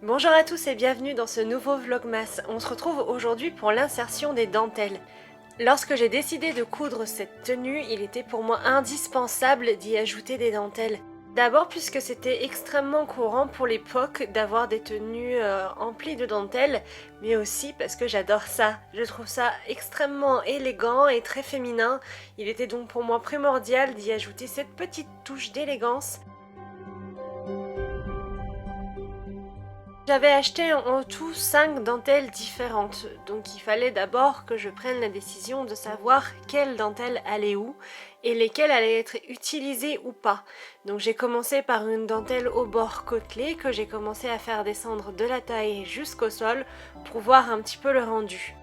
Bonjour à tous et bienvenue dans ce nouveau vlogmas. On se retrouve aujourd'hui pour l'insertion des dentelles. Lorsque j'ai décidé de coudre cette tenue, il était pour moi indispensable d'y ajouter des dentelles. D'abord puisque c'était extrêmement courant pour l'époque d'avoir des tenues emplies de dentelles, mais aussi parce que j'adore ça. Je trouve ça extrêmement élégant et très féminin. Il était donc pour moi primordial d'y ajouter cette petite touche d'élégance. J'avais acheté en tout 5 dentelles différentes, donc il fallait d'abord que je prenne la décision de savoir quelle dentelle allait où et lesquelles allaient être utilisées ou pas. Donc j'ai commencé par une dentelle au bord côtelé que j'ai commencé à faire descendre de la taille jusqu'au sol pour voir un petit peu le rendu.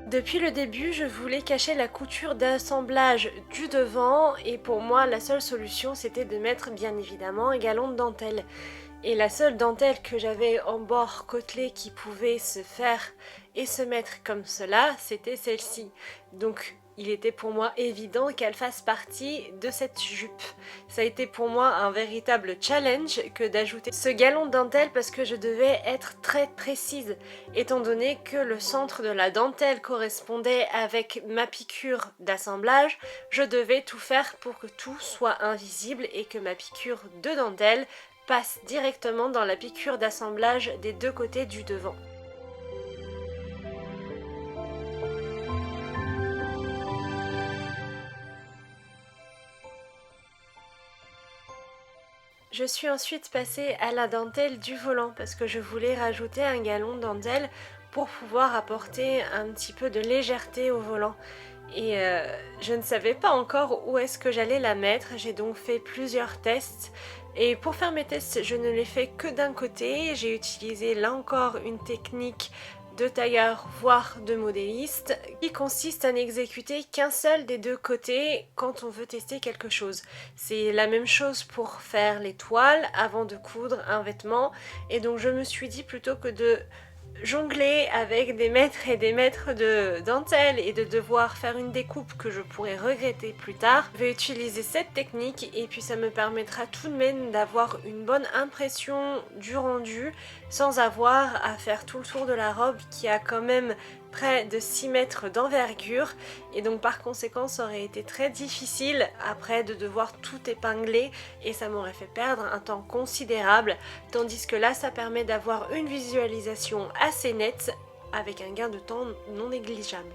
Depuis le début, je voulais cacher la couture d'assemblage du devant et pour moi, la seule solution c'était de mettre bien évidemment un galon de dentelle. Et la seule dentelle que j'avais en bord côtelé qui pouvait se faire et se mettre comme cela, c'était celle-ci. Donc il était pour moi évident qu'elle fasse partie de cette jupe. Ça a été pour moi un véritable challenge que d'ajouter ce galon de dentelle parce que je devais être très précise, étant donné que le centre de la dentelle correspondait avec ma piqûre d'assemblage, je devais tout faire pour que tout soit invisible et que ma piqûre de dentelle passe directement dans la piqûre d'assemblage des deux côtés du devant. Je suis ensuite passée à la dentelle du volant parce que je voulais rajouter un galon de dentelle pour pouvoir apporter un petit peu de légèreté au volant. Et je ne savais pas encore où est-ce que j'allais la mettre, j'ai donc fait plusieurs tests. Et pour faire mes tests, je ne l'ai fait que d'un côté, j'ai utilisé là encore une technique de tailleur voire de modéliste qui consiste à n'exécuter qu'un seul des deux côtés quand on veut tester quelque chose. C'est la même chose pour faire les toiles avant de coudre un vêtement et donc je me suis dit plutôt que de jongler avec des mètres et des mètres de dentelle et de devoir faire une découpe que je pourrais regretter plus tard, je vais utiliser cette technique et puis ça me permettra tout de même d'avoir une bonne impression du rendu sans avoir à faire tout le tour de la robe qui a quand même près de 6 mètres d'envergure et donc par conséquent ça aurait été très difficile après de devoir tout épingler et ça m'aurait fait perdre un temps considérable, tandis que là ça permet d'avoir une visualisation assez nette avec un gain de temps non négligeable.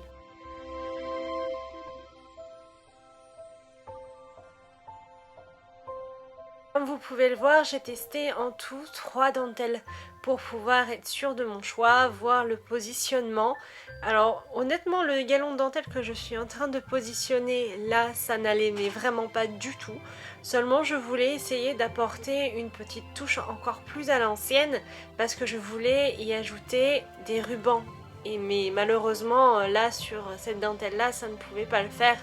Comme vous pouvez le voir, j'ai testé en tout 3 dentelles pour pouvoir être sûre de mon choix, voir le positionnement. Alors honnêtement, le galon de dentelle que je suis en train de positionner là, ça n'allait mais vraiment pas du tout. Seulement je voulais essayer d'apporter une petite touche encore plus à l'ancienne parce que je voulais y ajouter des rubans. Mais malheureusement là sur cette dentelle là, ça ne pouvait pas le faire.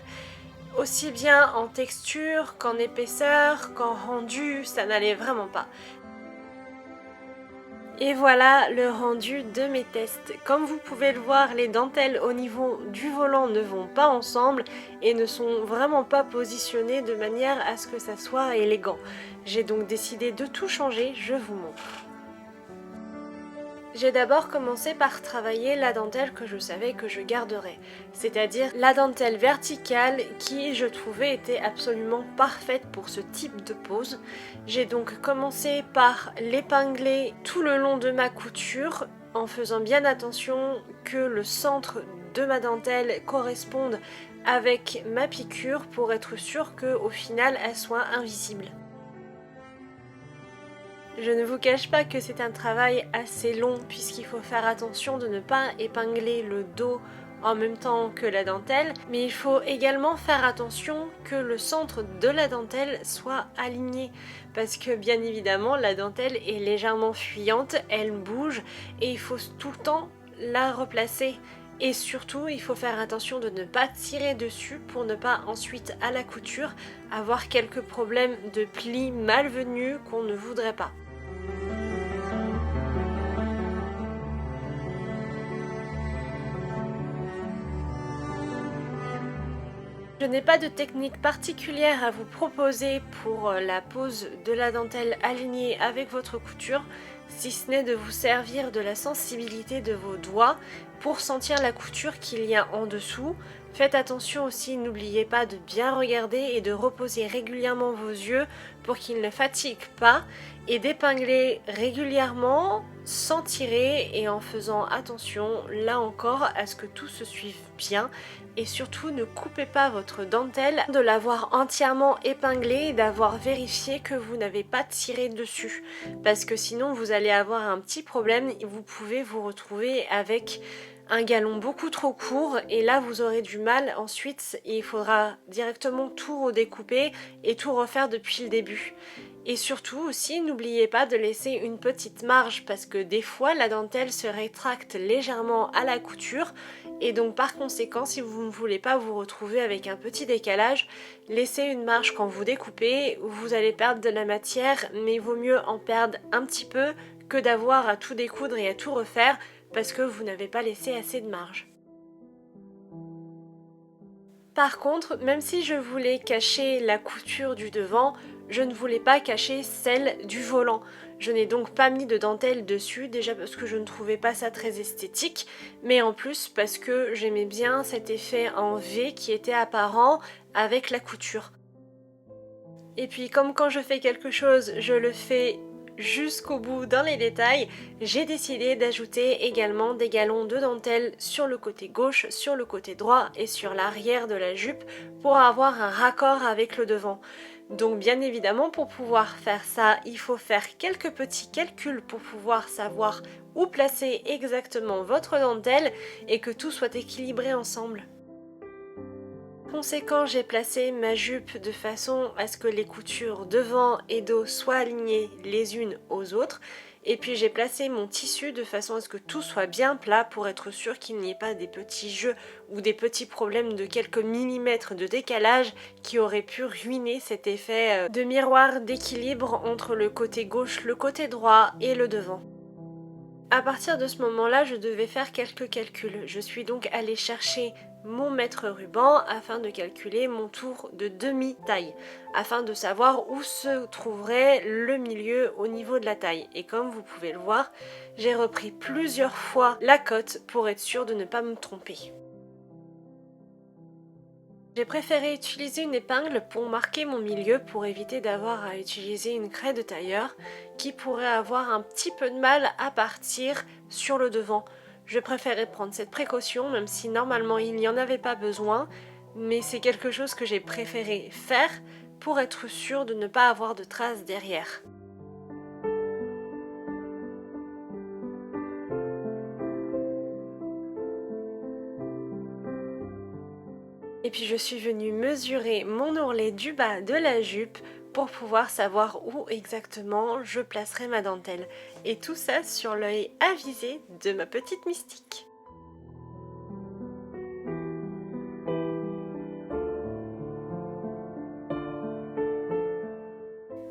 Aussi bien en texture qu'en épaisseur, qu'en rendu, ça n'allait vraiment pas. Et voilà le rendu de mes tests. Comme vous pouvez le voir, les dentelles au niveau du volant ne vont pas ensemble et ne sont vraiment pas positionnées de manière à ce que ça soit élégant. J'ai donc décidé de tout changer, je vous montre. J'ai d'abord commencé par travailler la dentelle que je savais que je garderais, c'est-à-dire la dentelle verticale qui je trouvais était absolument parfaite pour ce type de pose. J'ai donc commencé par l'épingler tout le long de ma couture en faisant bien attention que le centre de ma dentelle corresponde avec ma piqûre pour être sûre qu'au final elle soit invisible. Je ne vous cache pas que c'est un travail assez long puisqu'il faut faire attention de ne pas épingler le dos en même temps que la dentelle, mais il faut également faire attention que le centre de la dentelle soit aligné parce que bien évidemment la dentelle est légèrement fuyante, elle bouge et il faut tout le temps la replacer. Et surtout, il faut faire attention de ne pas tirer dessus pour ne pas ensuite à la couture avoir quelques problèmes de plis malvenus qu'on ne voudrait pas. Je n'ai pas de technique particulière à vous proposer pour la pose de la dentelle alignée avec votre couture, si ce n'est de vous servir de la sensibilité de vos doigts pour sentir la couture qu'il y a en dessous. Faites attention aussi, n'oubliez pas de bien regarder et de reposer régulièrement vos yeux pour qu'ils ne fatiguent pas et d'épingler régulièrement sans tirer et en faisant attention là encore à ce que tout se suive bien. Et surtout ne coupez pas votre dentelle, de l'avoir entièrement épinglée et d'avoir vérifié que vous n'avez pas tiré dessus. Parce que sinon vous allez avoir un petit problème, vous pouvez vous retrouver avec un galon beaucoup trop court et là vous aurez du mal ensuite et il faudra directement tout redécouper et tout refaire depuis le début. Et surtout aussi, n'oubliez pas de laisser une petite marge parce que des fois la dentelle se rétracte légèrement à la couture et donc par conséquent si vous ne voulez pas vous retrouver avec un petit décalage, laissez une marge quand vous découpez, vous allez perdre de la matière mais il vaut mieux en perdre un petit peu que d'avoir à tout découdre et à tout refaire parce que vous n'avez pas laissé assez de marge. Par contre, même si je voulais cacher la couture du devant, je ne voulais pas cacher celle du volant. Je n'ai donc pas mis de dentelle dessus, déjà parce que je ne trouvais pas ça très esthétique, mais en plus parce que j'aimais bien cet effet en V qui était apparent avec la couture. Et puis comme quand je fais quelque chose, je le fais jusqu'au bout dans les détails, j'ai décidé d'ajouter également des galons de dentelle sur le côté gauche, sur le côté droit et sur l'arrière de la jupe pour avoir un raccord avec le devant. Donc bien évidemment pour pouvoir faire ça, il faut faire quelques petits calculs pour pouvoir savoir où placer exactement votre dentelle et que tout soit équilibré ensemble. Conséquent, j'ai placé ma jupe de façon à ce que les coutures devant et dos soient alignées les unes aux autres et puis j'ai placé mon tissu de façon à ce que tout soit bien plat pour être sûr qu'il n'y ait pas des petits jeux ou des petits problèmes de quelques millimètres de décalage qui auraient pu ruiner cet effet de miroir d'équilibre entre le côté gauche, le côté droit et le devant. À partir de ce moment-là, je devais faire quelques calculs. Je suis donc allée chercher mon mètre ruban afin de calculer mon tour de demi-taille, afin de savoir où se trouverait le milieu au niveau de la taille. Et comme vous pouvez le voir, j'ai repris plusieurs fois la cote pour être sûre de ne pas me tromper. J'ai préféré utiliser une épingle pour marquer mon milieu pour éviter d'avoir à utiliser une craie de tailleur qui pourrait avoir un petit peu de mal à partir sur le devant. Je préférais prendre cette précaution même si normalement il n'y en avait pas besoin, mais c'est quelque chose que j'ai préféré faire pour être sûre de ne pas avoir de traces derrière. Et puis je suis venue mesurer mon ourlet du bas de la jupe pour pouvoir savoir où exactement je placerai ma dentelle. Et tout ça sur l'œil avisé de ma petite Mystique.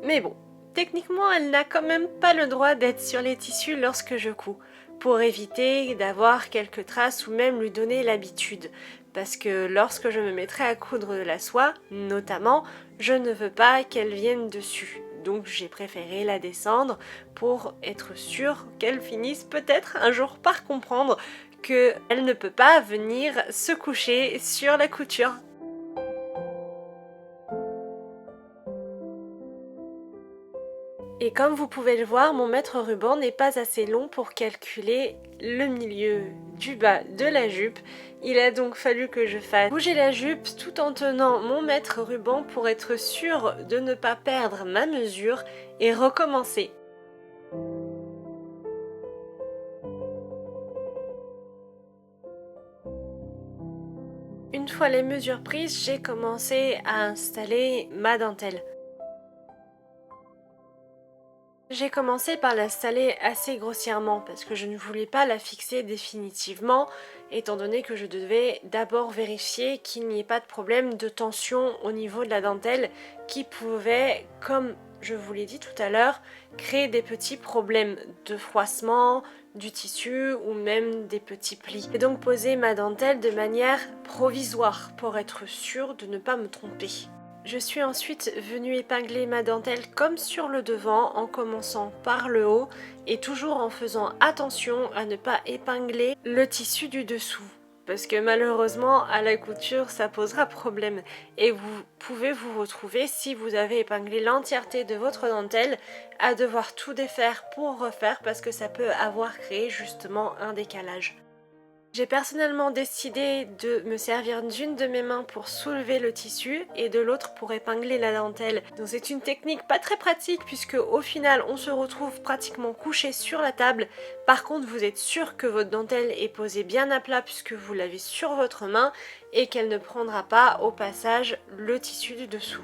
Mais bon, techniquement elle n'a quand même pas le droit d'être sur les tissus lorsque je couds, pour éviter d'avoir quelques traces ou même lui donner l'habitude. Parce que lorsque je me mettrai à coudre de la soie, notamment, je ne veux pas qu'elle vienne dessus. Donc j'ai préféré la descendre pour être sûre qu'elle finisse peut-être un jour par comprendre qu'elle ne peut pas venir se coucher sur la couture. Et comme vous pouvez le voir, mon mètre ruban n'est pas assez long pour calculer le milieu du bas de la jupe. Il a donc fallu que je fasse bouger la jupe tout en tenant mon mètre ruban pour être sûre de ne pas perdre ma mesure et recommencer. Une fois les mesures prises, j'ai commencé à installer ma dentelle. J'ai commencé par l'installer assez grossièrement parce que je ne voulais pas la fixer définitivement étant donné que je devais d'abord vérifier qu'il n'y ait pas de problème de tension au niveau de la dentelle qui pouvait, comme je vous l'ai dit tout à l'heure, créer des petits problèmes de froissement, du tissu ou même des petits plis. J'ai donc posé ma dentelle de manière provisoire pour être sûre de ne pas me tromper. Je suis ensuite venue épingler ma dentelle comme sur le devant en commençant par le haut et toujours en faisant attention à ne pas épingler le tissu du dessous. Parce que malheureusement à la couture ça posera problème et vous pouvez vous retrouver, si vous avez épinglé l'entièreté de votre dentelle, à devoir tout défaire pour refaire parce que ça peut avoir créé justement un décalage. J'ai personnellement décidé de me servir d'une de mes mains pour soulever le tissu et de l'autre pour épingler la dentelle. Donc c'est une technique pas très pratique puisque au final on se retrouve pratiquement couché sur la table. Par contre vous êtes sûr que votre dentelle est posée bien à plat puisque vous l'avez sur votre main et qu'elle ne prendra pas au passage le tissu du dessous.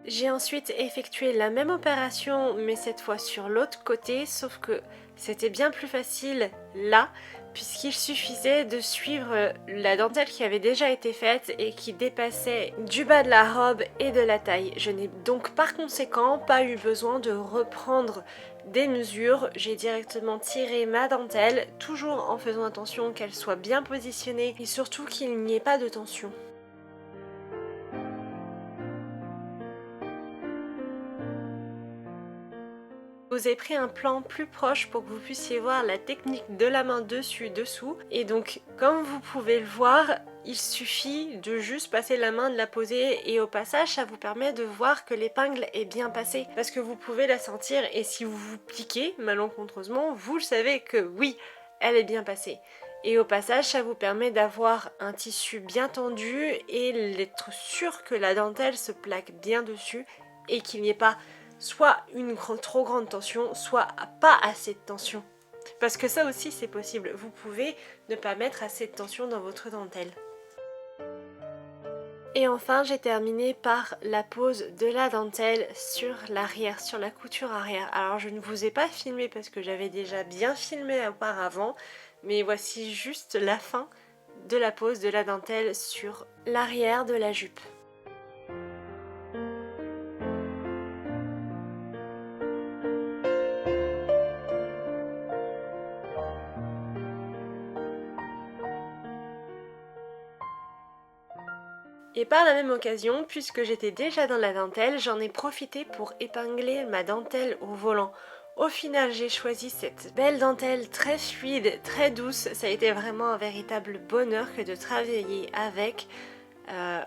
J'ai ensuite effectué la même opération mais cette fois sur l'autre côté, sauf que c'était bien plus facile là puisqu'il suffisait de suivre la dentelle qui avait déjà été faite et qui dépassait du bas de la robe et de la taille. Je n'ai donc par conséquent pas eu besoin de reprendre des mesures, j'ai directement tiré ma dentelle, toujours en faisant attention qu'elle soit bien positionnée et surtout qu'il n'y ait pas de tension. Je vous ai pris un plan plus proche pour que vous puissiez voir la technique de la main dessus dessous et donc comme vous pouvez le voir, il suffit de juste passer la main, de la poser et au passage ça vous permet de voir que l'épingle est bien passée parce que vous pouvez la sentir et si vous vous piquez malencontreusement, vous le savez que oui, elle est bien passée. Et au passage, ça vous permet d'avoir un tissu bien tendu et d'être sûr que la dentelle se plaque bien dessus et qu'il n'y ait pas soit une trop grande tension, soit pas assez de tension. Parce que ça aussi c'est possible, vous pouvez ne pas mettre assez de tension dans votre dentelle. Et enfin j'ai terminé par la pose de la dentelle sur l'arrière, sur la couture arrière. Alors je ne vous ai pas filmé parce que j'avais déjà bien filmé auparavant, mais voici juste la fin de la pose de la dentelle sur l'arrière de la jupe. Et par la même occasion, puisque j'étais déjà dans la dentelle, j'en ai profité pour épingler ma dentelle au volant. Au final, j'ai choisi cette belle dentelle très fluide, très douce. Ça a été vraiment un véritable bonheur que de travailler avec.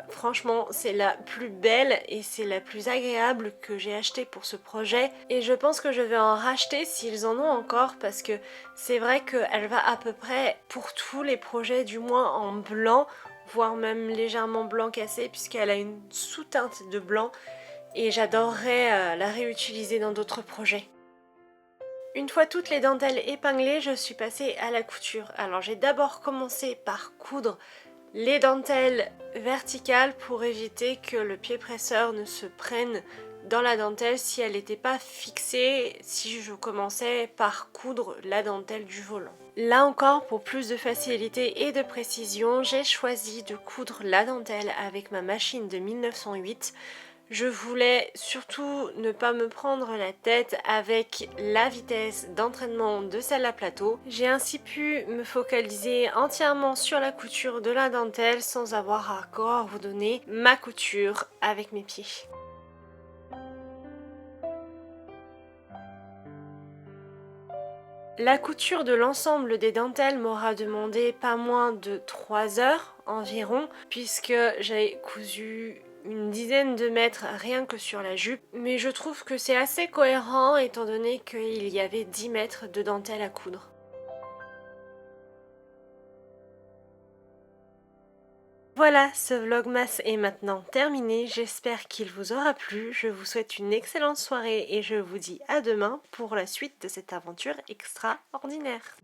Franchement, c'est la plus belle et c'est la plus agréable que j'ai achetée pour ce projet. Et je pense que je vais en racheter s'ils en ont encore parce que c'est vrai qu'elle va à peu près pour tous les projets, du moins en blanc, voire même légèrement blanc cassé puisqu'elle a une sous-teinte de blanc et j'adorerais la réutiliser dans d'autres projets. Une fois toutes les dentelles épinglées, je suis passée à la couture. Alors j'ai d'abord commencé par coudre les dentelles verticales pour éviter que le pied presseur ne se prenne dans la dentelle si elle n'était pas fixée, si je commençais par coudre la dentelle du volant. Là encore, pour plus de facilité et de précision, j'ai choisi de coudre la dentelle avec ma machine de 1908. Je voulais surtout ne pas me prendre la tête avec la vitesse d'entraînement de celle à plateau. J'ai ainsi pu me focaliser entièrement sur la couture de la dentelle sans avoir à encore vous donner ma couture avec mes pieds. La couture de l'ensemble des dentelles m'aura demandé pas moins de 3 heures environ puisque j'ai cousu une dizaine de mètres rien que sur la jupe, mais je trouve que c'est assez cohérent étant donné qu'il y avait 10 mètres de dentelle à coudre. Voilà, ce vlogmas est maintenant terminé, j'espère qu'il vous aura plu, je vous souhaite une excellente soirée et je vous dis à demain pour la suite de cette aventure extraordinaire.